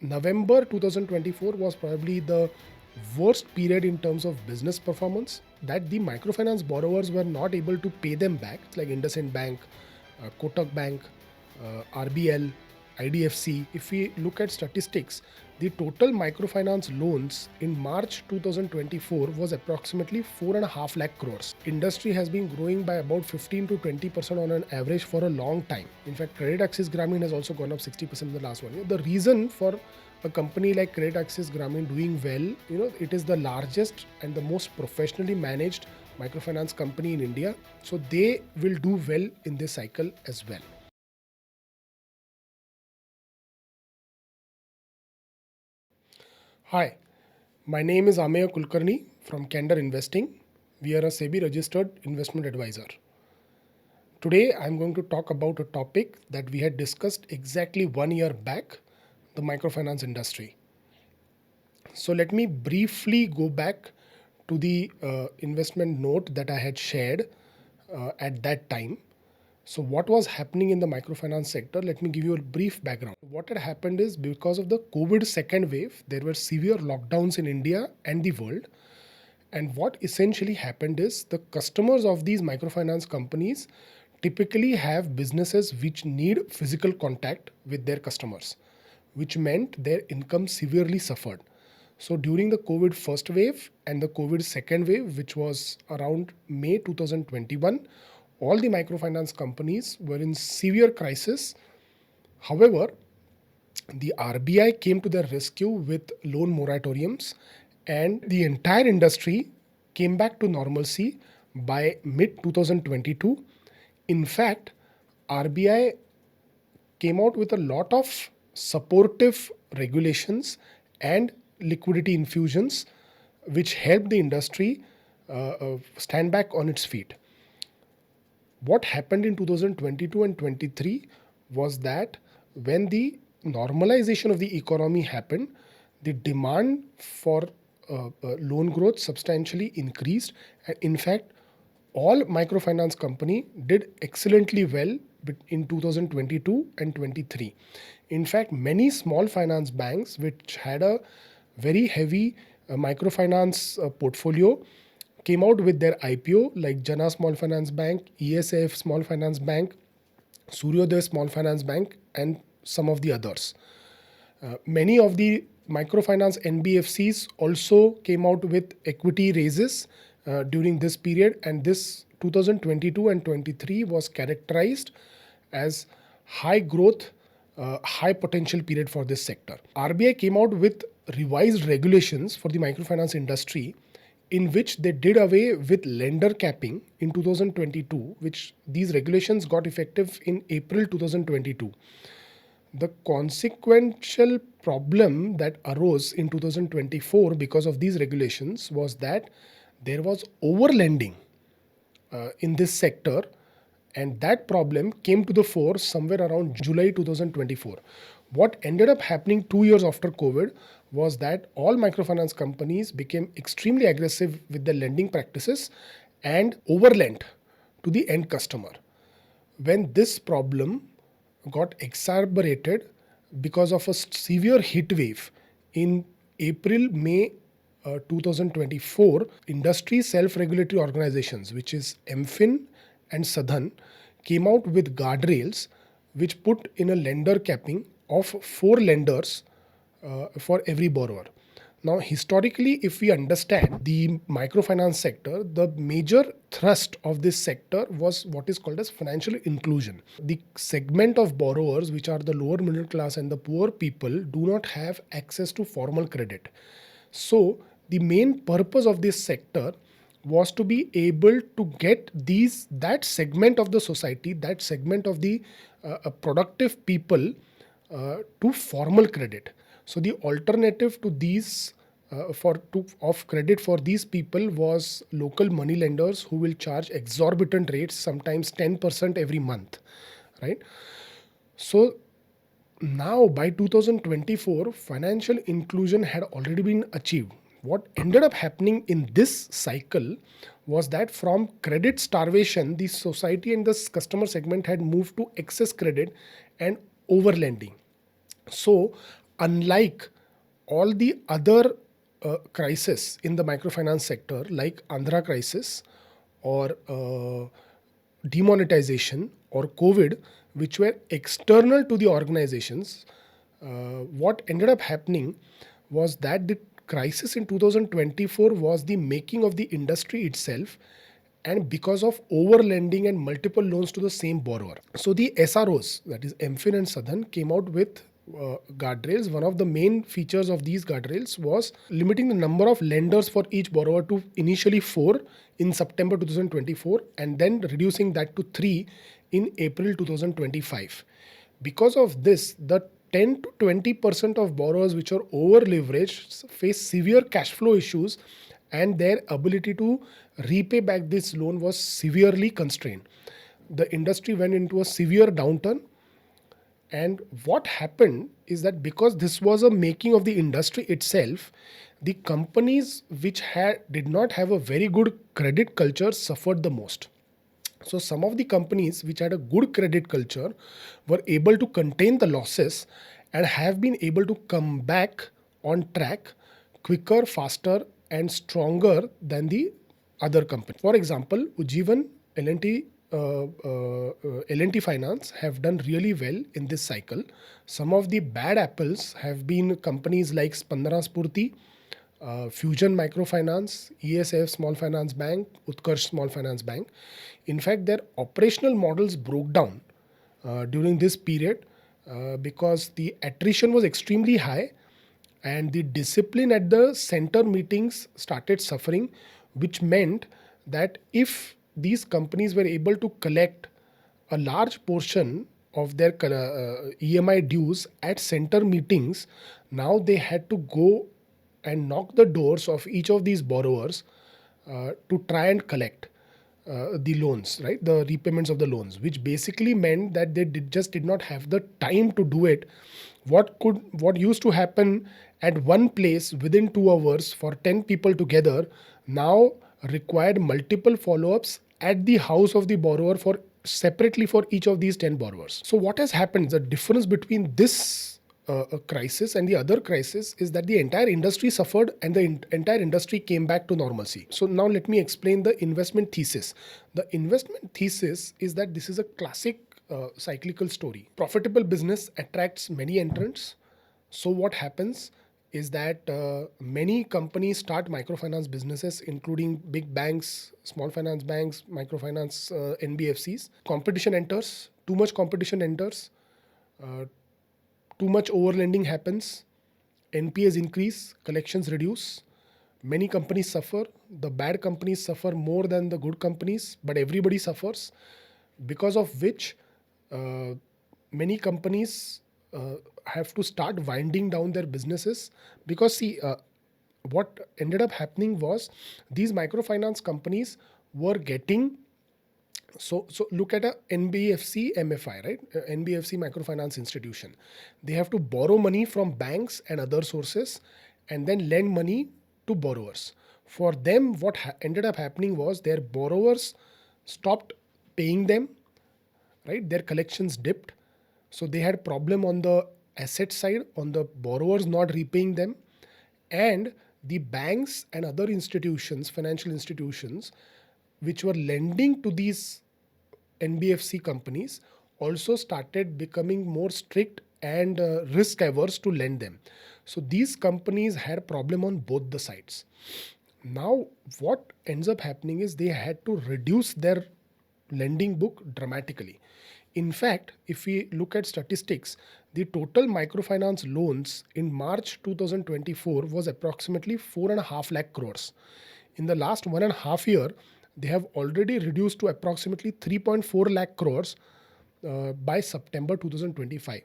November 2024 was probably the worst period in terms of business performance, that the microfinance borrowers were not able to pay them back. It's like IndusInd Bank, Kotak Bank, RBL, IDFC. If we look at statistics, the total microfinance loans in March 2024 was approximately 4.5 lakh crores. Industry has been growing by about 15 to 20% on an average for a long time. In fact, CreditAccess Grameen has also gone up 60% in the last 1 year. The reason for a company like CreditAccess Grameen doing well, it is the largest and the most professionally managed microfinance company in India. So they will do well in this cycle as well. Hi, my name is Amey Kulkarni from Candor Investing. We are a SEBI registered investment advisor. Today I'm going to talk about a topic that we had discussed exactly 1 year back, the microfinance industry. So let me briefly go back to the investment note that I had shared at that time. So what was happening in the microfinance sector? Let me give you a brief background. What had happened is, because of the COVID second wave, there were severe lockdowns in India and the world. And what essentially happened is, the customers of these microfinance companies typically have businesses which need physical contact with their customers, which meant their income severely suffered. So during the COVID first wave and the COVID second wave, which was around May 2021, all the microfinance companies were in severe crisis. However, the RBI came to their rescue with loan moratoriums, and the entire industry came back to normalcy by mid 2022. In fact, RBI came out with a lot of supportive regulations and liquidity infusions, which helped the industry stand back on its feet. What happened in 2022 and 23 was that when the normalization of the economy happened, the demand for loan growth substantially increased. And in fact, all microfinance company did excellently well in 2022 and 23. In fact, many small finance banks which had a very heavy microfinance portfolio came out with their IPO, like Jana Small Finance Bank, ESF Small Finance Bank, Suryodaya Small Finance Bank, and some of the others. Many of the microfinance NBFCs also came out with equity raises during this period, and this 2022 and 23 was characterized as high growth, high potential period for this sector. RBI came out with revised regulations for the microfinance industry, in which they did away with lender capping in 2022, which these regulations got effective in April 2022. The consequential problem that arose in 2024 because of these regulations was that there was overlending in this sector, and that problem came to the fore somewhere around July 2024. What ended up happening 2 years after COVID was that all microfinance companies became extremely aggressive with their lending practices and overlent to the end customer. When this problem got exacerbated because of a severe heat wave in April, May 2024, industry self-regulatory organizations, which is MFIN and Sadhan, came out with guardrails which put in a lender capping of 4 lenders for every borrower. Now, historically, if we understand the microfinance sector, the major thrust of this sector was what is called as financial inclusion. The segment of borrowers, which are the lower middle class and the poor people, do not have access to formal credit. So the main purpose of this sector was to be able to get that segment of the society, that segment of the productive people to formal credit. So the alternative to these of credit for these people was local money lenders who will charge exorbitant rates, sometimes 10% every month, right? So now by 2024, financial inclusion had already been achieved. What ended up happening in this cycle was that from credit starvation, the society and the customer segment had moved to excess credit and overlending. So unlike all the other crises in the microfinance sector, like Andhra crisis or demonetization or COVID, which were external to the organizations, what ended up happening was that the crisis in 2024 was the making of the industry itself, and because of over lending and multiple loans to the same borrower. So the SROs, that is MFIN and Southern, came out with guardrails. One of the main features of these guardrails was limiting the number of lenders for each borrower to initially 4 in September 2024 and then reducing that to 3 in April 2025. Because of this, the 10 to 20% of borrowers which are over leveraged face severe cash flow issues, and their ability to repay back this loan was severely constrained. The industry went into a severe downturn. And what happened is that because this was a making of the industry itself, the companies which did not have a very good credit culture suffered the most. So some of the companies which had a good credit culture were able to contain the losses and have been able to come back on track quicker, faster, and stronger than the other company. For example, Ujjivan, L&T, L&T Finance have done really well in this cycle. Some of the bad apples have been companies like Spandana Spurti, Fusion Microfinance, ESF Small Finance Bank, Utkarsh Small Finance Bank. In fact, their operational models broke down during this period because the attrition was extremely high and the discipline at the center meetings started suffering, which meant that if these companies were able to collect a large portion of their EMI dues at center meetings, now they had to go and knock the doors of each of these borrowers to try and collect the loans, right? The repayments of the loans, which basically meant that they just did not have the time to do it. What used to happen at one place within 2 hours for 10 people together now required multiple follow-ups at the house of the borrower for separately for each of these 10 borrowers. So what has happened, the difference between this crisis and the other crisis is that the entire industry suffered and the entire industry came back to normalcy. So now let me explain the investment thesis. The investment thesis is that this is a classic cyclical story. Profitable business attracts many entrants. So what happens is that many companies start microfinance businesses, including big banks, small finance banks, microfinance NBFCs. Competition enters, too much competition enters, too much overlending happens, NPAs increase, collections reduce. Many companies suffer. The bad companies suffer more than the good companies, but everybody suffers, because of which many companies have to start winding down their businesses. Because see, what ended up happening was these microfinance companies were getting, so look at a NBFC MFI, right? NBFC microfinance institution. They have to borrow money from banks and other sources and then lend money to borrowers. For them, what ended up happening was their borrowers stopped paying them, right? Their collections dipped. So they had problem on the asset side, on the borrowers not repaying them, and the banks and other institutions, financial institutions, which were lending to these NBFC companies also started becoming more strict and risk averse to lend them. So these companies had problem on both the sides. Now what ends up happening is they had to reduce their lending book dramatically. In fact, if we look at statistics, the total microfinance loans in March 2024 was approximately 4.5 lakh crores. In the last 1.5 years, they have already reduced to approximately 3.4 lakh crores by September 2025.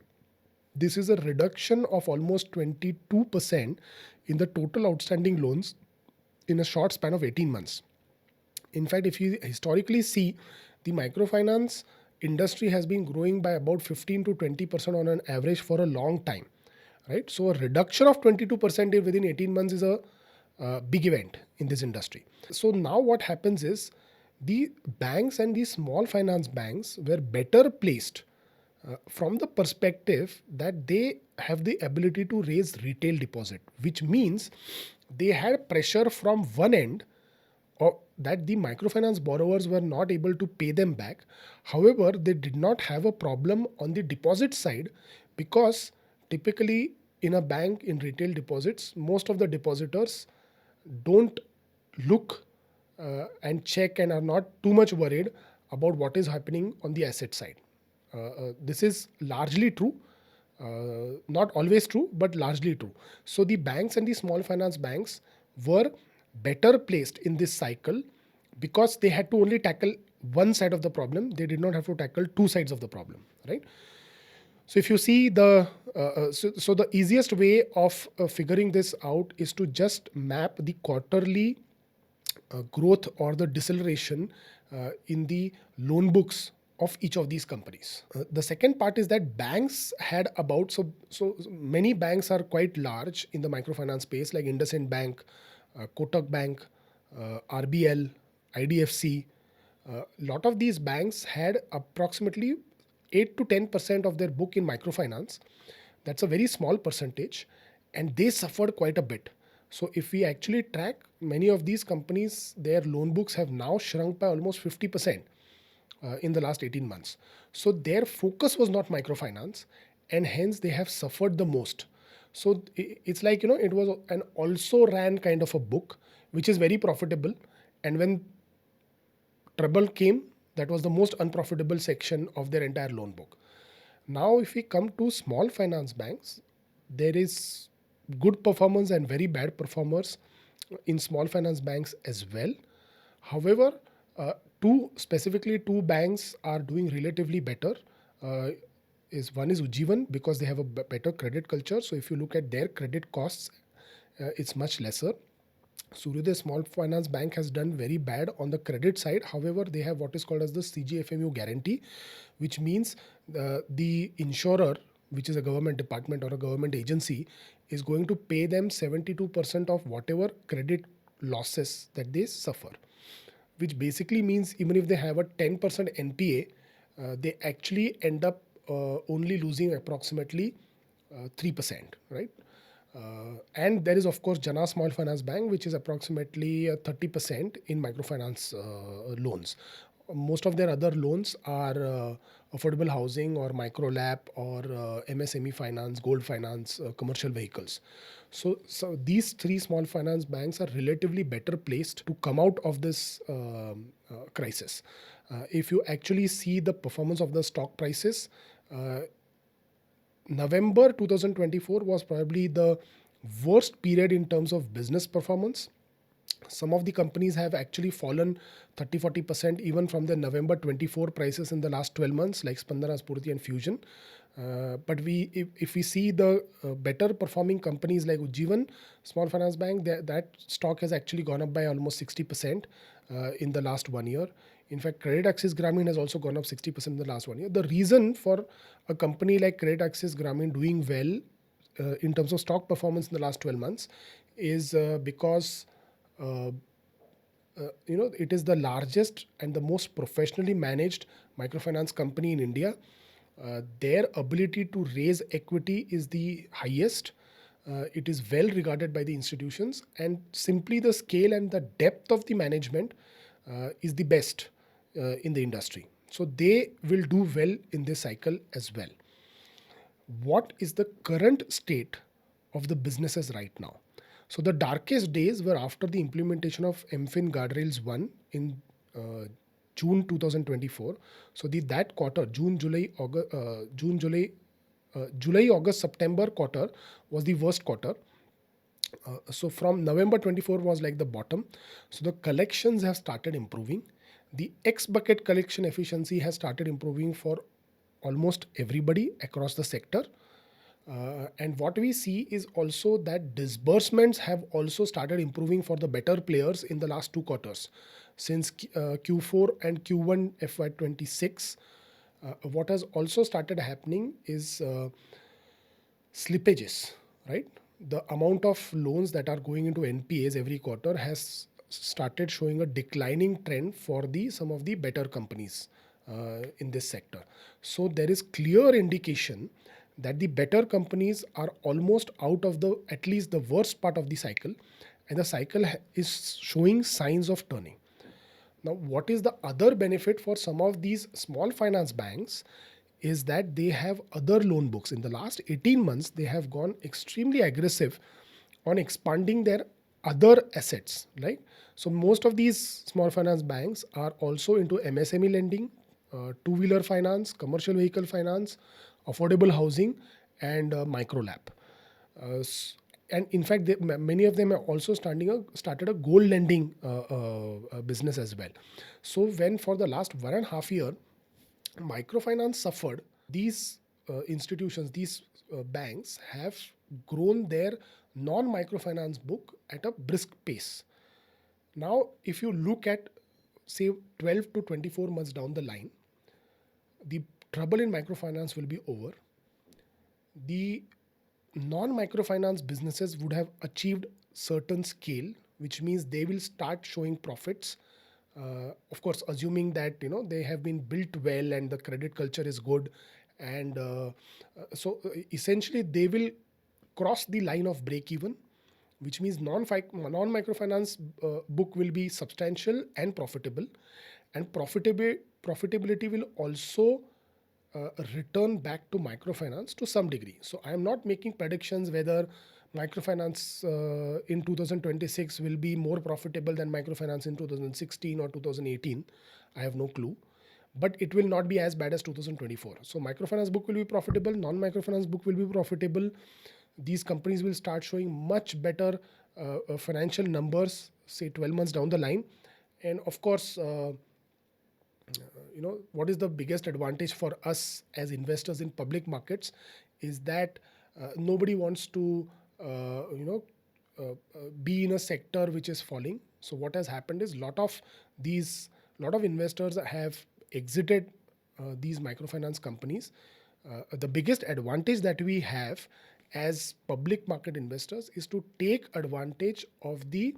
This is a reduction of almost 22% in the total outstanding loans in a short span of 18 months. In fact, if you historically see, the microfinance industry has been growing by about 15 to 20% on an average for a long time, right? So a reduction of 22% within 18 months is a big event in this industry. So now what happens is the banks and the small finance banks were better placed from the perspective that they have the ability to raise retail deposit, which means they had pressure from one end or that the microfinance borrowers were not able to pay them back. However, they did not have a problem on the deposit side because typically in a bank in retail deposits, most of the depositors don't look and check and are not too much worried about what is happening on the asset side. This is largely true, not always true, but largely true. So the banks and the small finance banks were better placed in this cycle because they had to only tackle one side of the problem. They did not have to tackle two sides of the problem, right? So if you see so the easiest way of figuring this out is to just map the quarterly growth or the deceleration in the loan books of each of these companies. The second part is that banks had about so many banks are quite large in the microfinance space, like IndusInd Bank, Kotak Bank, RBL, IDFC. A lot of these banks had approximately 8 to 10% of their book in microfinance. That's a very small percentage, and they suffered quite a bit. So if we actually track many of these companies, their loan books have now shrunk by almost 50% in the last 18 months. So their focus was not microfinance, and hence they have suffered the most. So it's like, it was an also ran kind of a book, which is very profitable. And when trouble came, that was the most unprofitable section of their entire loan book. Now, if we come to small finance banks, there is good performance and very bad performers in small finance banks as well. However, specifically two banks are doing relatively better. One is Ujjivan because they have a better credit culture. So if you look at their credit costs, it's much lesser. Suryoday Small Finance Bank has done very bad on the credit side. However, they have what is called as the CGFMU guarantee, which means the insurer, which is a government department or a government agency, is going to pay them 72% of whatever credit losses that they suffer, which basically means even if they have a 10% NPA, they actually end up only losing approximately 3%, right? And there is, of course, Jana Small Finance Bank, which is approximately 30% in microfinance loans. Most of their other loans are affordable housing or micro lap or MSME finance, gold finance, commercial vehicles. So these three small finance banks are relatively better placed to come out of this crisis. If you actually see the performance of the stock prices, November 2024 was probably the worst period in terms of business performance. Some of the companies have actually fallen 30-40% even from the November 24 prices in the last 12 months, like Spandana, Spurti, and Fusion. But if we see the better performing companies like Ujjivan, Small Finance Bank, that stock has actually gone up by almost 60% in the last 1 year. In fact, CreditAccess Grameen has also gone up 60% in the last 1 year. The reason for a company like CreditAccess Grameen doing well in terms of stock performance in the last 12 months is because it is the largest and the most professionally managed microfinance company in India. Their ability to raise equity is the highest. It is well regarded by the institutions, and simply the scale and the depth of the management is the best in the industry. So they will do well in this cycle as well. What is the current state of the businesses right now? So the darkest days were after the implementation of MFIN Guardrails 1 in June 2024. So that quarter, July, August, September quarter was the worst quarter. So from November 24 was like the bottom. So the collections have started improving. The X bucket collection efficiency has started improving for almost everybody across the sector. And what we see is also that disbursements have also started improving for the better players in the last 2 quarters. Since Q4 and Q1 FY26, what has also started happening is slippages, right? The amount of loans that are going into NPAs every quarter has started showing a declining trend for some of the better companies in this sector. So there is clear indication that the better companies are almost out of the at least the worst part of the cycle, and the cycle is showing signs of turning. Now, what is the other benefit for some of these small finance banks is that they have other loan books. In the last 18 months, they have gone extremely aggressive on expanding their other assets, right? So most of these small finance banks are also into MSME lending, two-wheeler finance, commercial vehicle finance, affordable housing, and micro lab. And in fact, many of them are also started a gold lending business as well. So when for the last 1.5 year, microfinance suffered, these institutions, these banks have grown their non-microfinance book at a brisk pace. Now, if you look at say 12 to 24 months down the line, the trouble in microfinance will be over. The non-microfinance businesses would have achieved certain scale, which means they will start showing profits. Of course, assuming that they have been built well and the credit culture is good, and essentially they will cross the line of break even, which means non-microfinance book will be substantial and profitable, and profitability will also return back to microfinance to some degree. So I am not making predictions whether microfinance in 2026 will be more profitable than microfinance in 2016 or 2018. I have no clue. But it will not be as bad as 2024. So microfinance book will be profitable, non-microfinance book will be profitable. These companies will start showing much better financial numbers, say 12 months down the line. And of course, what is the biggest advantage for us as investors in public markets is that nobody wants to be in a sector which is falling. So what has happened is lot of investors have exited these microfinance companies. The biggest advantage that we have as public market investors is to take advantage of the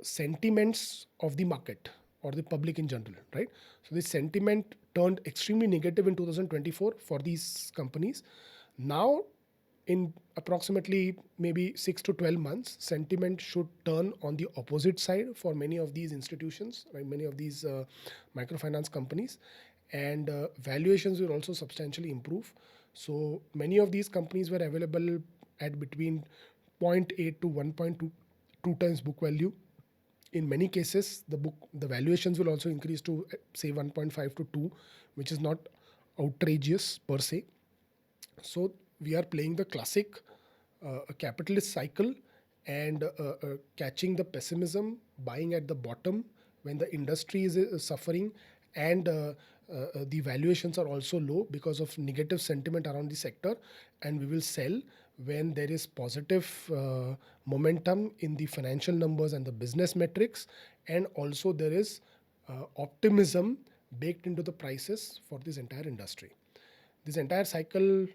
sentiments of the market or the public in general, right? So the sentiment turned extremely negative in 2024 for these companies. Now, in approximately maybe 6 to 12 months, sentiment should turn on the opposite side for many of these institutions, right? Many of these microfinance companies, and valuations will also substantially improve. So many of these companies were available at between 0.8 to 1.2 times book value. In many cases, the valuations will also increase to say 1.5 to 2, which is not outrageous per se. So we are playing the classic capitalist cycle and catching the pessimism, buying at the bottom when the industry is suffering, and the valuations are also low because of negative sentiment around the sector, and we will sell when there is positive momentum in the financial numbers and the business metrics, and also there is optimism baked into the prices for this entire industry. This entire cycle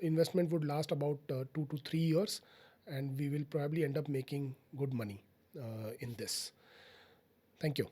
investment would last about 2 to 3 years, and we will probably end up making good money in this. Thank you.